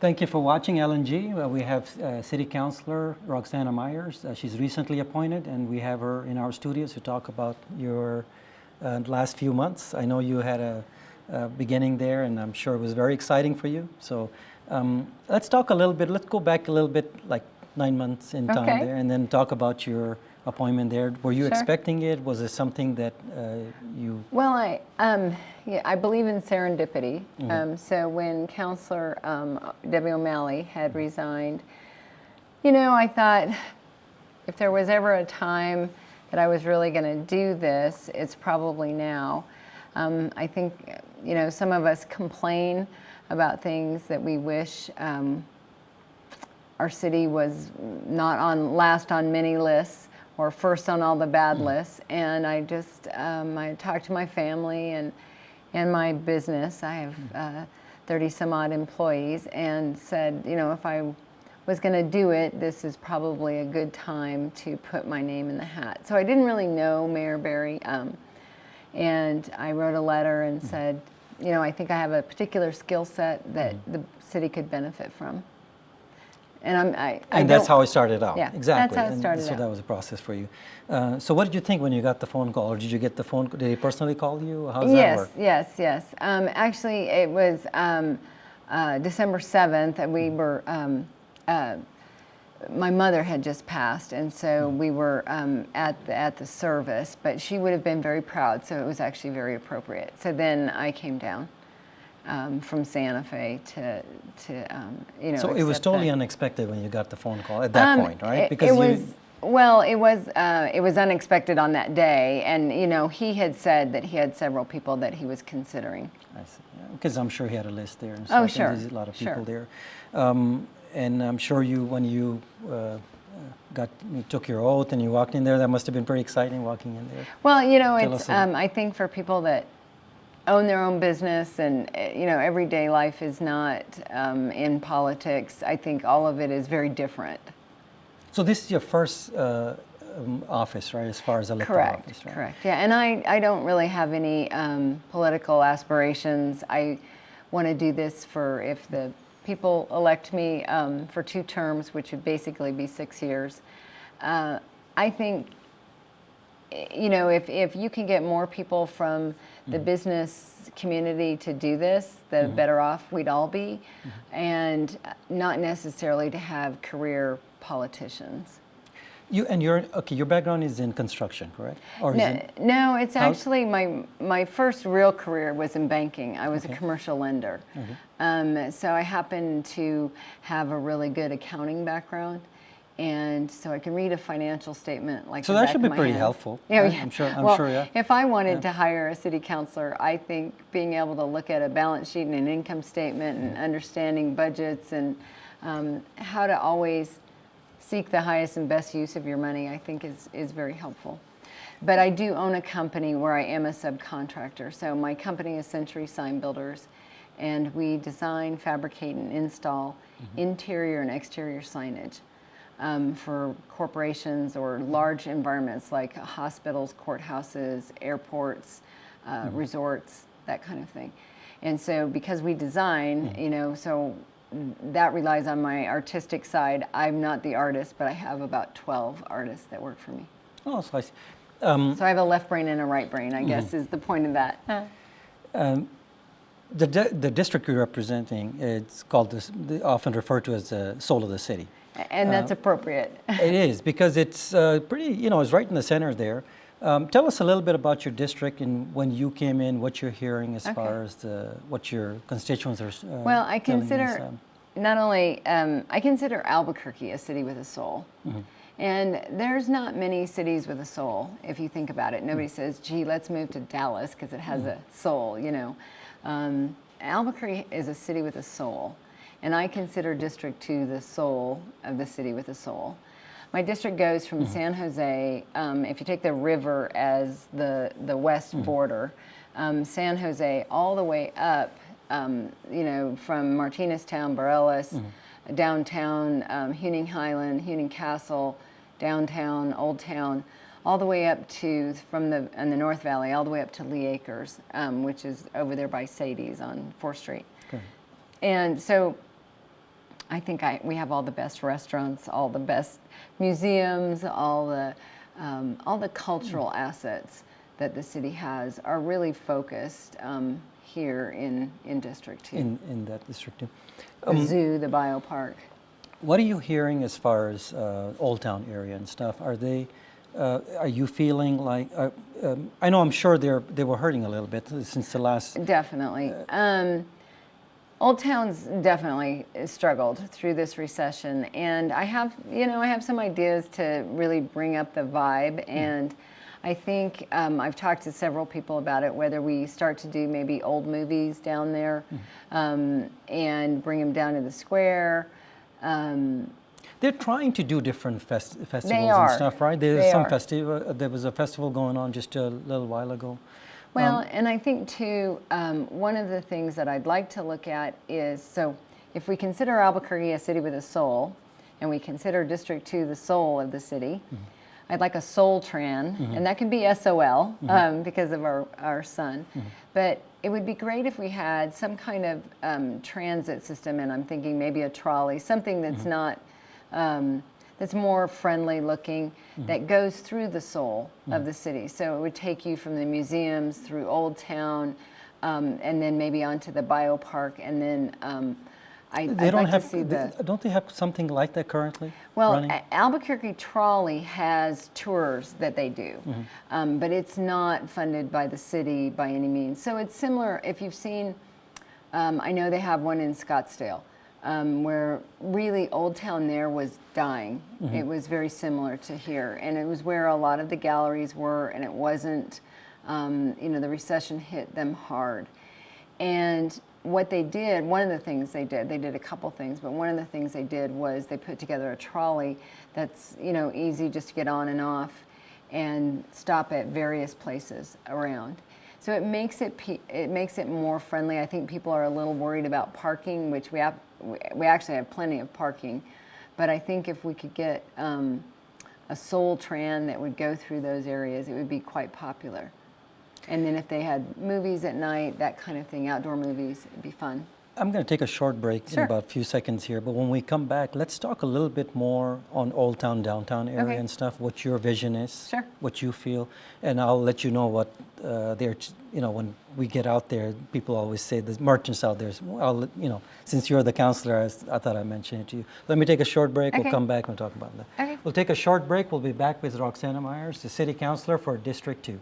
Thank you for watching LNG. We have City Councilor Roxanna Meyers. She's recently appointed, and we have her in our studios to talk about your last few months. I know you had a beginning there, and I'm sure it was very exciting for you. So let's talk a little bit. Let's go back a little bit, like 9 months in time there, and then talk about your appointment there. Were you expecting it? Was it something that you... Well, I believe in serendipity. So when Councilor Debbie O'Malley had resigned, you know, I thought if there was ever a time that I was really going to do this, it's probably now. I think, you know, some of us complain about things that we wish our city was not on last on many lists or first on all the bad lists. And I just, I talked to my family and my business. I have 30 some odd employees, and said, you know, if I was going to do it, this is probably a good time to put my name in the hat. So I didn't really know Mayor Berry, and I wrote a letter and said, you know, I think I have a particular skill set that the city could benefit from. And that's how it started out. Yeah, exactly. That's how it started so out. that was a process for you. So what did you think when you got the phone call? Or did you get the phone? Did he personally call you? How does that work? Yes. Actually, it was December 7th, and we were. My mother had just passed, and so we were at the service. But she would have been very proud, so it was actually very appropriate. So then I came down from Santa Fe to you know. So it was totally unexpected when you got the phone call at that point, right? Because it was unexpected on that day, and you know, he had said that he had several people that he was considering. I see, because I'm sure he had a list there. And oh, stuff, sure. And there's a lot of people there, and I'm sure when you took your oath and you walked in there, that must have been pretty exciting walking in there. Well, you know, it's I think for people that own their own business, and you know, everyday life is not in politics. I think all of it is very different. So this is your first office, right, as far as elected office, right? Correct, yeah, and I don't really have any political aspirations. I want to do this for if the people elect me for 2 terms, which would basically be 6 years. I think, you know, if you can get more people from the business community to do this, the better off we'd all be, and not necessarily to have career politicians. Your background is in construction, correct? Or no, it's actually my first real career was in banking. I was a commercial lender. So I happen to have a really good accounting background, and so I can read a financial statement like. So that should be pretty helpful. Yeah, right? yeah. I'm sure. Yeah. If I wanted to hire a city councilor, I think being able to look at a balance sheet and an income statement and understanding budgets and how to always seek the highest and best use of your money, I think is very helpful. But I do own a company where I am a subcontractor. So my company is Century Sign Builders, and we design, fabricate, and install interior and exterior signage for corporations or large environments like hospitals, courthouses, airports, resorts, that kind of thing. And so because we design, you know, so that relies on my artistic side. I'm not the artist, but I have about 12 artists that work for me. Oh, so I see. So I have a left brain and a right brain, I guess, is the point of that. The district you're representing, it's called often referred to as the soul of the city. And that's appropriate. It is, because it's pretty, you know, it's right in the center there. Tell us a little bit about your district and when you came in, what you're hearing as far as what your constituents are well, I consider not only, I consider Albuquerque a city with a soul. And there's not many cities with a soul, if you think about it. Nobody says, gee, let's move to Dallas because it has a soul, you know. Albuquerque is a city with a soul. And I consider District 2 the soul of the city with a soul. My district goes from San Jose, if you take the river as the west border, San Jose all the way up, you know, from Martineztown, Bareilles, downtown, Huning Highland, Huning Castle, downtown, Old Town, all the way up to, in the North Valley, all the way up to Lee Acres, which is over there by Sadie's on 4th Street. Okay. And so I think we have all the best restaurants, all the best museums, all the cultural assets that the city has are really focused here in District 2. In that District 2. The zoo, the biopark. What are you hearing as far as Old Town area and stuff? Are you feeling like? I know, I'm sure they were hurting a little bit since the last. Definitely. Old Town's definitely struggled through this recession, and I have some ideas to really bring up the vibe, and I think I've talked to several people about it, whether we start to do maybe old movies down there and bring them down to the square. They're trying to do different festivals They and are. stuff, right? They are. Festival. There was a festival going on just a little while ago. Well, and I think too, one of the things that I'd like to look at is, so if we consider Albuquerque a city with a soul, and we consider District 2 the soul of the city, I'd like a soul tran, and that can be SOL because of our son. But it would be great if we had some kind of transit system, and I'm thinking maybe a trolley, something that's not, that's more friendly looking, that goes through the soul of the city. So it would take you from the museums through Old Town, and then maybe onto the biopark, and then I'd like to see don't they have something like that currently? Well, running? Albuquerque Trolley has tours that they do, but it's not funded by the city by any means. So it's similar, if you've seen, I know they have one in Scottsdale, where really Old Town there was dying. It was very similar to here, and it was where a lot of the galleries were, and it wasn't, the recession hit them hard. And what they did, one of the things they did a couple things, but one of the things they did was they put together a trolley that's, easy just to get on and off and stop at various places around. So it makes it more friendly. I think people are a little worried about parking, which we actually have plenty of parking, but I think if we could get a soul tran that would go through those areas, it would be quite popular. And then if they had movies at night, that kind of thing, outdoor movies, it'd be fun. I'm going to take a short break in about a few seconds here, but when we come back, let's talk a little bit more on Old Town, downtown area and stuff, what your vision is, what you feel, and I'll let you know what when we get out there, people always say the merchants out there, since you're the counselor, I thought I'd mention it to you. Let me take a short break, we'll come back and talk about that. We'll take a short break, we'll be back with Roxanna Meyers, the City Councilor for District 2.